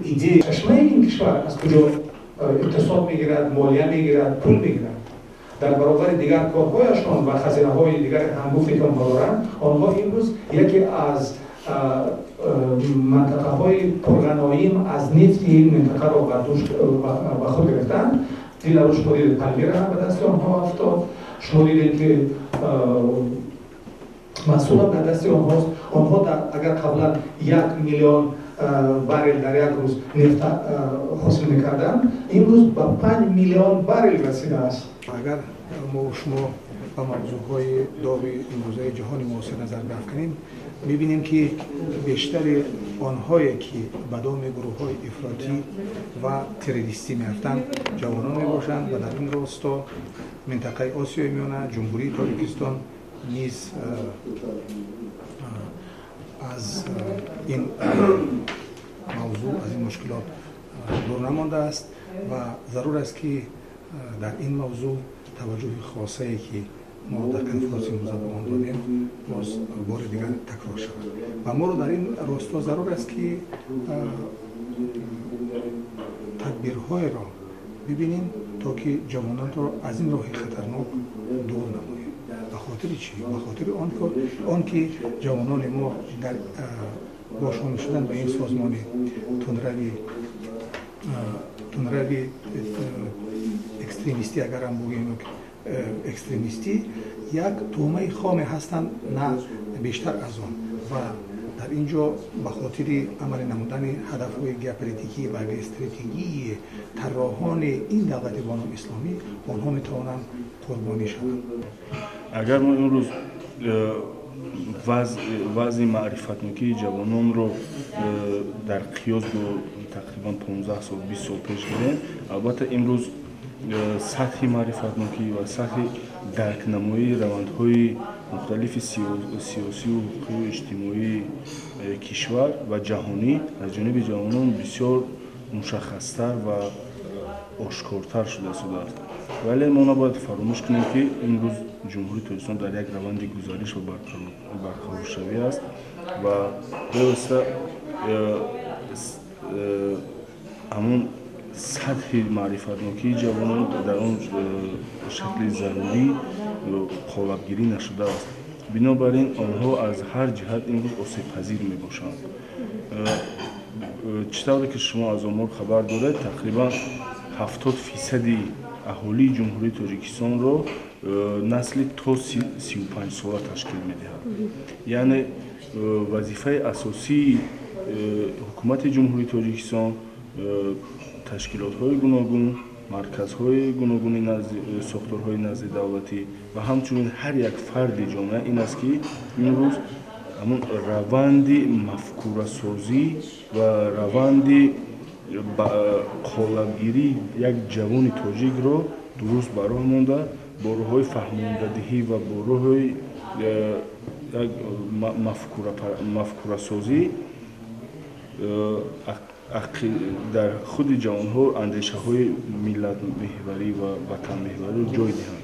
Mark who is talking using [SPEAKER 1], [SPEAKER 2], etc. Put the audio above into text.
[SPEAKER 1] ایده چشمه این کشور از کجا اقتصاد میگیرد، مالیه میگیرد، پول میگیرد. در برابر دیگر کارهایشان و خزینه های دیگر هنگفتی که دارند، آنها امروز یکی از منطقه های پرغنایم از نفت این منطقه را به خود گرفتند. دیگر شمارید پنبیر هم به دست آنها افتاد، شمارید که محصول هم در دست آنهاست. آنها اگر قبلا 1 میلیون بارل در یک روز نفت حاصل میکردن، امروز به 5 میلیون بارل رسیده است.
[SPEAKER 2] اگر ما و شما با موضوعهای داغی امروزه جهان معاصر نظر بافکنیم، میبینیم که بیشتر آنهایی که به دام گروه‌های افراطی و تروریستی میافتند جوانان میباشند و در این راستا منطقه آسیای میانه، جمهوری تاجیکستان نیز از این موضوع، از این مشکلات دور نمانده است و ضرور است که در این موضوع توجه خاصه ای که ما در کنفرانس امروز به آن دادیم باز بار دیگر تکرار شود و ما رو در این راستا ضرور است که تدبیرهای را ببینیم تا که جوانان را از این راه خطرناک دور نماییم. به خاطر چی؟ به خاطر آن که جوانان ما در با شامل شدن به این سازمان تندروی اکستریمیستی، اگر هم بگوییم اکستریمیستی، یک تومه خام هستند، نه بیشتر از آن. و در اینجا به خاطر عمل نمودن هدف‌های ژئوپلیتیکی و استراتژی طراحان این دولت بانام اسلامی، آنها میتوانند قربانی شوند.
[SPEAKER 3] اگر ما امروز وضع معرفت‌نوکی جوانان رو در قیاس با تقریبا 15 سال 20 سال پیش گیریم، البته امروز سطح معرفت‌نوکی و سطح درک‌نمایی روندهای مختلف سیاسی و حقوقی و اجتماعی کشور و جهانی از جانب جوانان بسیار مشخص‌تر و آشکارتر شده است. ولی ما نباید فراموش کنیم که امروز جمهوری تاجیکستان در یک روند گزارش و برقرار شوی است و درسته همون سطح معرفت‌نوکی جوانان در آن شکل ضروری قالب‌گیری نشده است. بنابراین آنها از هر جهت امروز آسیب‌پذیر میباشند. چطوری که شما از آمار خبر دارید، تقریبا 70% اهالی جمهوری تاجیکستان را نسل تا 35 ساله تشکیل میدهد. یعنی وظیفه اساسی حکومت جمهوری تاجیکستان، تشکیلات‌های گوناگون، مرکزهای گوناگون ساختارهای نزد دولتی و همچنین هر یک فرد جامعه این است که امروز همون روند مفکوره‌سازی و روند قالب‌گیری یک جوان تاجیک را درست براه مانده با راه‌های فهماندهی و با راه‌های یک مفکوره‌سازی در خود جوان‌ها اندیشه‌های ملت محوری و وطن محوری جای دهند.